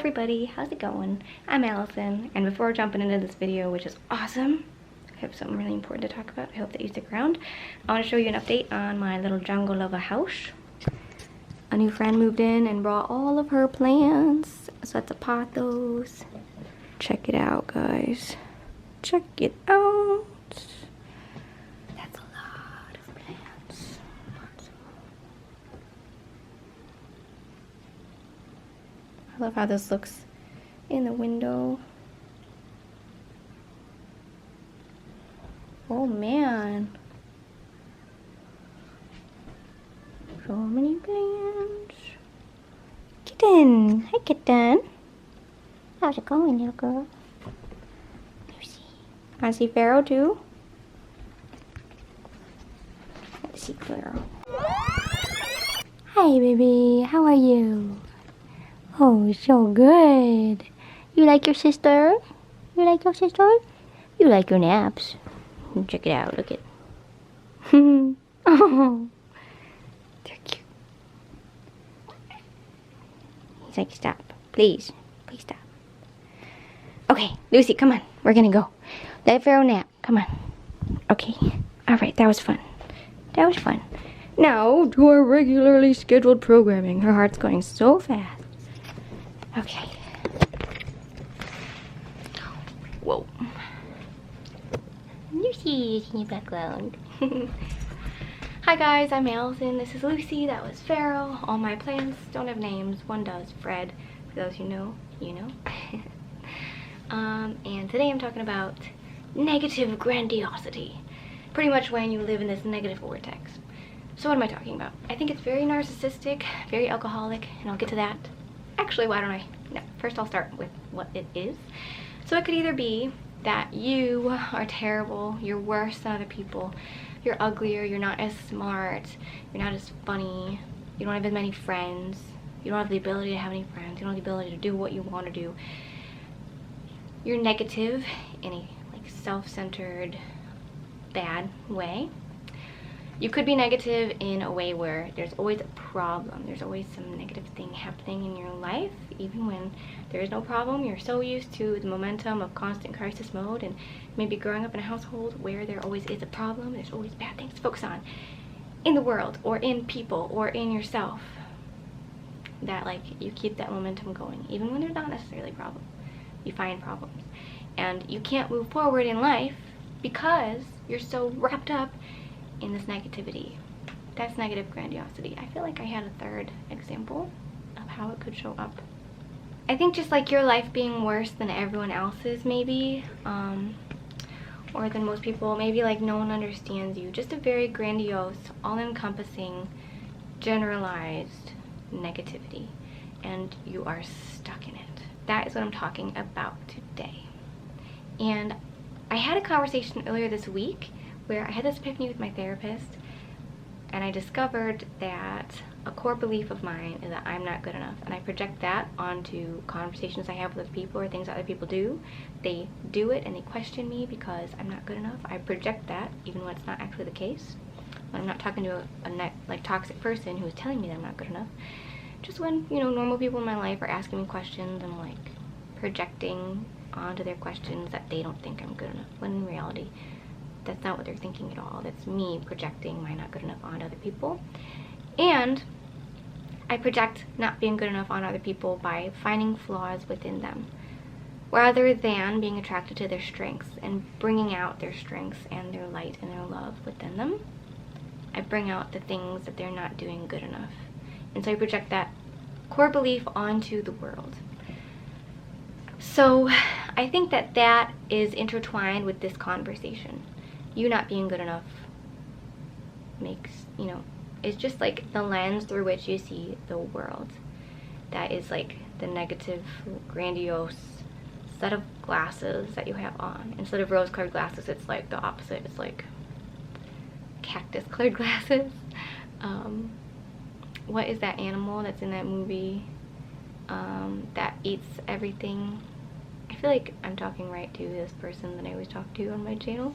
everybody, how's it going? I'm Allison, and before jumping into this video, which is awesome, I have something really important to talk about. I hope that you stick around. I want to show you an update on my little jungle of a house. A new friend moved in and brought all of her plants, so let's pot those. Check it out, guys. Check it out. That's a lot of plants. I love how this looks in the window. Oh man. So many plants. Kitten. Hi, kitten. How's it going, little girl? Lucy. I see Pharaoh too. Let's see Pharaoh. Hi, baby. How are you? Oh, so good. You like your sister? You like your sister? You like your naps? Check it out. Look at. Oh, they're cute. He's like, stop, please, please stop. Okay, Lucy, come on. We're gonna go. Let Pharaoh nap. Come on. Okay. All right. That was fun. That was fun. Now to our regularly scheduled programming. Her heart's going so fast. Okay. Whoa. Lucy is in the background. Hi guys, I'm Allison. This is Lucy. That was Pharaoh. All my plants don't have names. One does. Fred. For those who know, you know. And today I'm talking about negative grandiosity. Pretty much when you live in this negative vortex. So what am I talking about? I think it's very narcissistic, very alcoholic, and I'll get to that. Actually, why don't I? No, first I'll start with what it is. So it could either be that you are terrible, you're worse than other people, you're uglier, you're not as smart, you're not as funny, you don't have as many friends, you don't have the ability to have any friends, you don't have the ability to do what you want to do. You're negative in a like self-centered, bad way. You could be negative in a way where there's always a problem. There's always some negative thing happening in your life. Even when there is no problem, you're so used to the momentum of constant crisis mode, and maybe growing up in a household where there always is a problem, there's always bad things to focus on in the world or in people or in yourself. That like you keep that momentum going. Even when there's not necessarily problems, you find problems. And you can't move forward in life because you're so wrapped up in this negativity. That's negative grandiosity. I feel like I had a third example of how it could show up. I think just like your life being worse than everyone else's maybe, or than most people, maybe like no one understands you. Just a very grandiose, all-encompassing, generalized negativity, and you are stuck in it. That is what I'm talking about today. And I had a conversation earlier this week where I had this epiphany with my therapist, and I discovered that a core belief of mine is that I'm not good enough, and I project that onto conversations I have with people or things that other people do. They do it and they question me because I'm not good enough. I project that even when it's not actually the case. When I'm not talking to a toxic person who is telling me that I'm not good enough. Just when, you know, normal people in my life are asking me questions, and like projecting onto their questions that they don't think I'm good enough, when in reality that's not what they're thinking at all. That's me projecting my not good enough onto other people. And I project not being good enough on other people by finding flaws within them, rather than being attracted to their strengths and bringing out their strengths and their light and their love within them. I bring out the things that they're not doing good enough. And so I project that core belief onto the world. So I think that that is intertwined with this conversation. You not being good enough makes, you know, it's just like the lens through which you see the world. That is like the negative, grandiose set of glasses that you have on. Instead of rose-colored glasses, it's like the opposite. It's like cactus-colored glasses. What is that animal that's in that movie that eats everything? I feel like I'm talking right to this person that I always talk to on my channel,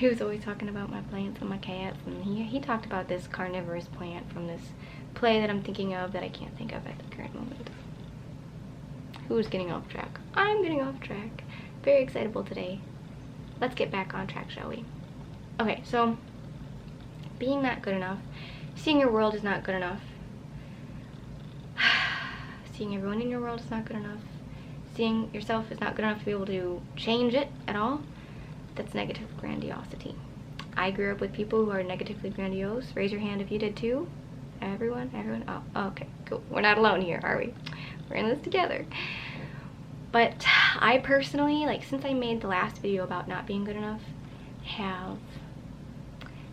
who's always talking about my plants and my cats, and he talked about this carnivorous plant from this play that I'm thinking of that I can't think of at the current moment. Who's getting off track? I'm getting off track. Very excitable today. Let's get back on track, shall we? Okay, so being not good enough, seeing your world is not good enough, seeing everyone in your world is not good enough, seeing yourself is not good enough to be able to change it at all, that's negative grandiosity. I grew up with people who are negatively grandiose. Raise your hand if you did too. Everyone? Oh, okay, cool. We're not alone here, are we? We're in this together. But I personally, like, since I made the last video about not being good enough, have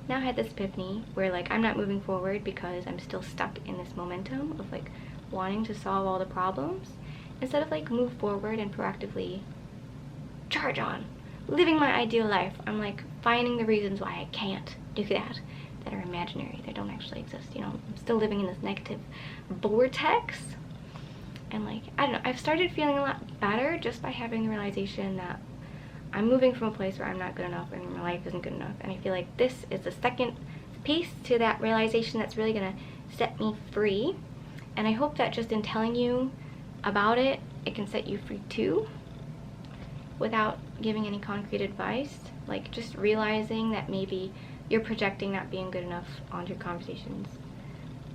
now had this epiphany where, like, I'm not moving forward because I'm still stuck in this momentum of, like, wanting to solve all the problems, instead of, like, move forward and proactively charge on, living my ideal life. I'm, like, finding the reasons why I can't do that are imaginary, that don't actually exist, you know. I'm still living in this negative vortex, and, like, I don't know, I've started feeling a lot better just by having the realization that I'm moving from a place where I'm not good enough and my life isn't good enough, and I feel like this is the second piece to that realization that's really gonna set me free. And I hope that just in telling you about it, it can set you free too, without giving any concrete advice. Like, just realizing that maybe you're projecting not being good enough onto your conversations,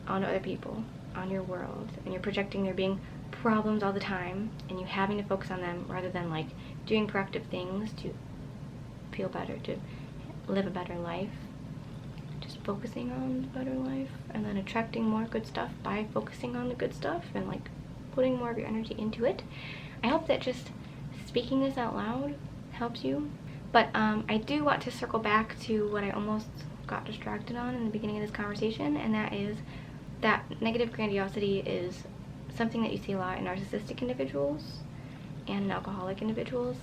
onto other people, on your world, and you're projecting there being problems all the time, and you having to focus on them rather than, like, doing proactive things to feel better, to live a better life. Just focusing on the better life, and then attracting more good stuff by focusing on the good stuff and, like, putting more of your energy into it. I hope that just speaking this out loud helps you. But I do want to circle back to what I almost got distracted on in the beginning of this conversation, and that is that negative grandiosity is something that you see a lot in narcissistic individuals and in alcoholic individuals.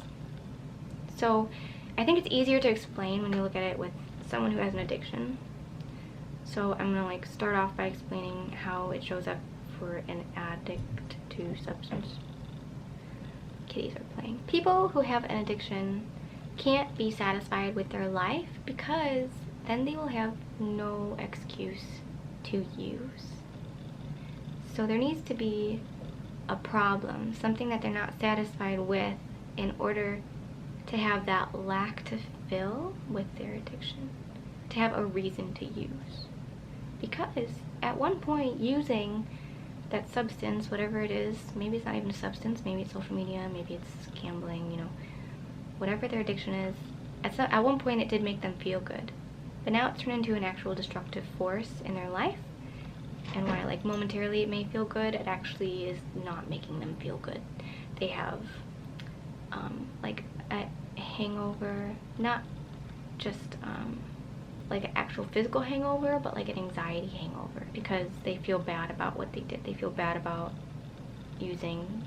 So I think it's easier to explain when you look at it with someone who has an addiction. So I'm gonna, like, start off by explaining how it shows up for an addict to substance. Kitties are playing. People who have an addiction can't be satisfied with their life because then they will have no excuse to use. So there needs to be a problem, something that they're not satisfied with, in order to have that lack to fill with their addiction, to have a reason to use. Because at one point, using that substance, whatever it is, maybe it's not even a substance, maybe it's social media, maybe it's gambling, you know, whatever their addiction is, at one point it did make them feel good, but now it's turned into an actual destructive force in their life. And while, like, momentarily it may feel good, it actually is not making them feel good. They have like a hangover, not just like an actual physical hangover, but like an anxiety hangover, because they feel bad about what they did. They feel bad about using.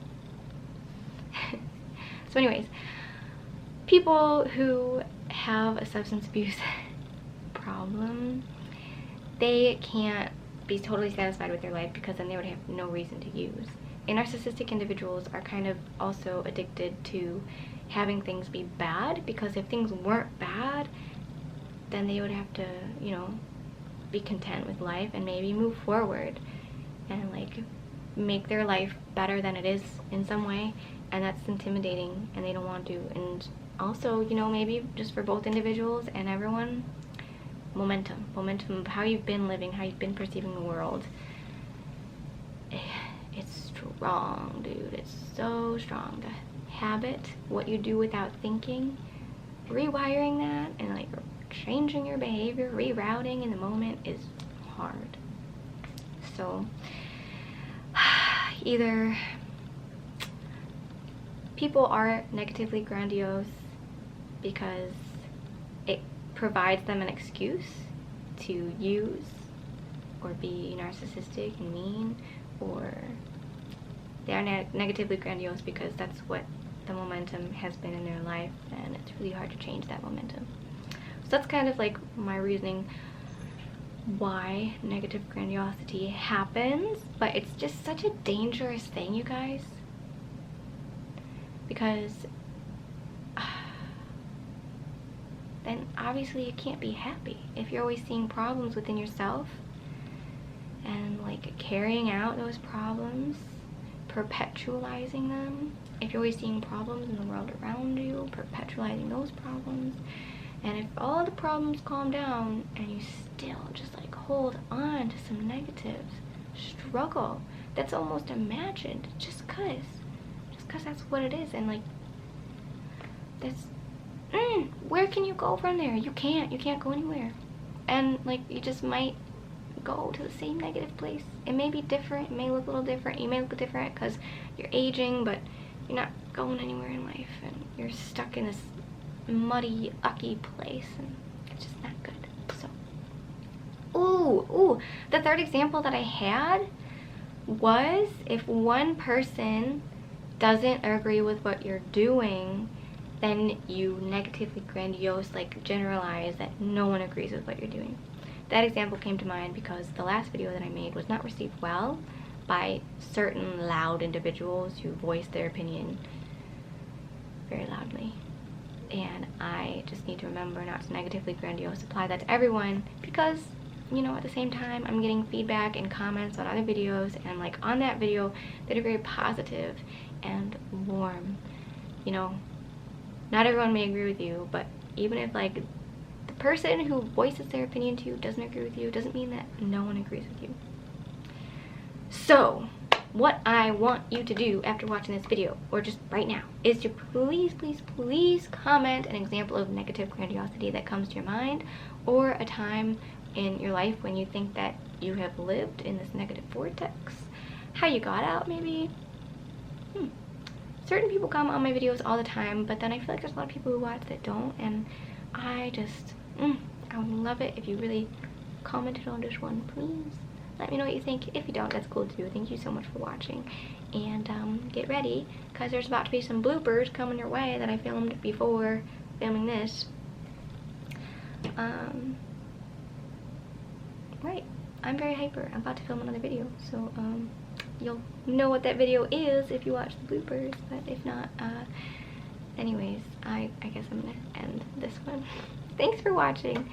So anyways, people who have a substance abuse problem, they can't be totally satisfied with their life because then they would have no reason to use. And narcissistic individuals are kind of also addicted to having things be bad, because if things weren't bad, then they would have to, you know, be content with life and maybe move forward and, like, make their life better than it is in some way, and that's intimidating and they don't want to. And also, you know, maybe just for both individuals and everyone, momentum of how you've been living, how you've been perceiving the world. It's strong, dude. It's so strong. The habit, what you do without thinking, rewiring that and, like, changing your behavior, rerouting in the moment is hard. So either people are negatively grandiose because it provides them an excuse to use or be narcissistic and mean, or they are negatively grandiose because that's what the momentum has been in their life, and it's really hard to change that momentum. So that's kind of like my reasoning why negative grandiosity happens. But it's just such a dangerous thing, you guys, because then obviously you can't be happy if you're always seeing problems within yourself and, like, carrying out those problems perpetualizing them. If you're always seeing problems in the world around you, perpetualizing those problems. And if all the problems calm down and you still just like hold on to some negatives, struggle, that's almost imagined just cause that's what it is. And like, that's where can you go from there? You can't go anywhere. And like, you just might go to the same negative place. It may be different, it may look a little different, you may look different because you're aging, but you're not going anywhere in life, and you're stuck in this muddy, ucky place, and it's just not good. So, ooh, the third example that I had was, if one person doesn't agree with what you're doing, then you negatively grandiose, like generalize that no one agrees with what you're doing. That example came to mind because the last video that I made was not received well by certain loud individuals who voiced their opinion very loudly. And I just need to remember not to negatively grandiose apply that to everyone, because, you know, at the same time I'm getting feedback and comments on other videos, and like on that video that are very positive and warm. You know, not everyone may agree with you, but even if like the person who voices their opinion to you doesn't agree with you, doesn't mean that no one agrees with you. So what I want you to do after watching this video, or just right now, is to please comment an example of negative grandiosity that comes to your mind, or a time in your life when you think that you have lived in this negative vortex, how you got out maybe. Certain people comment on my videos all the time, but then I feel like there's a lot of people who watch that don't, and I just, I would love it if you really commented on this one. Please let me know what you think. If you don't, that's cool too. Thank you so much for watching, and get ready, because there's about to be some bloopers coming your way that I filmed before filming this. Right, I'm very hyper. I'm about to film another video, so you'll know what that video is if you watch the bloopers, but if not, anyways, I guess I'm gonna end this one. Thanks for watching.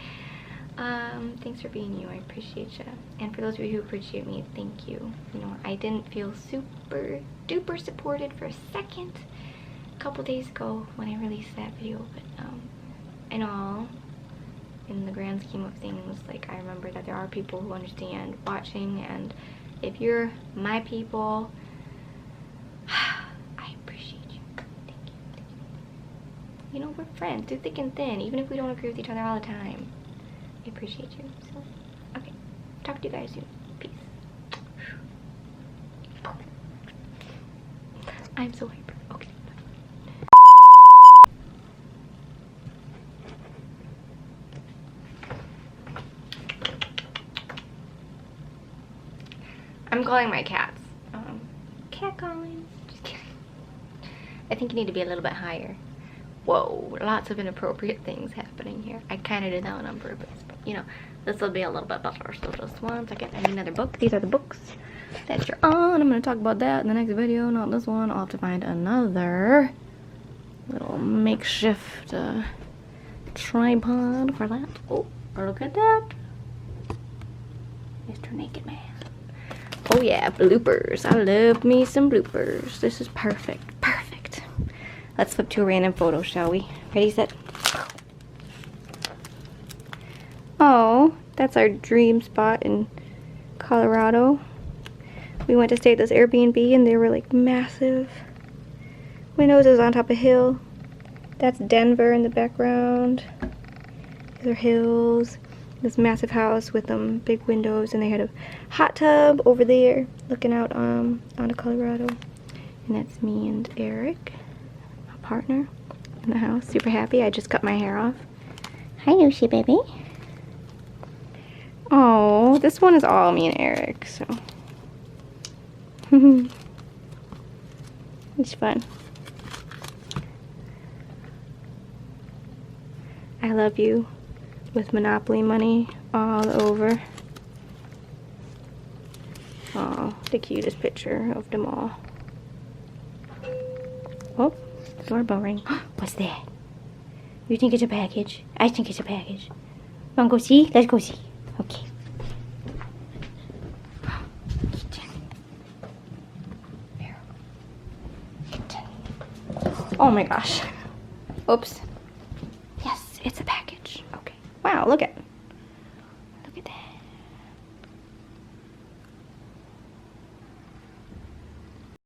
Thanks for being you. I appreciate you. And for those of you who appreciate me, thank you. You know, I didn't feel super duper supported for a second a couple days ago when I released that video, but in the grand scheme of things, like, I remember that there are people who understand watching, and if you're my people, I appreciate you. Thank you. You know, we're friends through thick and thin, even if we don't agree with each other all the time. I appreciate you. So, okay. Talk to you guys soon. Peace. I'm so hyper. Okay. I'm calling my cats. Cat calling. Just kidding. I think you need to be a little bit higher. Whoa, lots of inappropriate things happening here. I kind of did that one on purpose, but you know, this will be a little bit better. So just one second. I need another book. These are the books that you're on. I'm going to talk about that in the next video, not this one. I'll have to find another little makeshift tripod for that. Oh, look at that. Mr. Naked Man. Oh yeah, bloopers. I love me some bloopers. This is perfect. Perfect. Let's flip to a random photo, shall we? Ready, set. Oh, that's our dream spot in Colorado. We went to stay at this Airbnb, and they were like massive windows. It was on top of a hill. That's Denver in the background. These are hills. This massive house with big windows, and they had a hot tub over there looking out onto Colorado. And that's me and Eric, my partner, in the house. Super happy. I just cut my hair off. Hi, Yoshi baby. Oh, this one is all me and Eric, so it's fun. I love you. With Monopoly money all over. Oh, the cutest picture of them all. Oh, doorbell ring. What's that? You think it's a package? I think it's a package. Wanna go see? Let's go see. Okay. Oh my gosh. Oops. Yes, it's a package. Okay. Wow, look at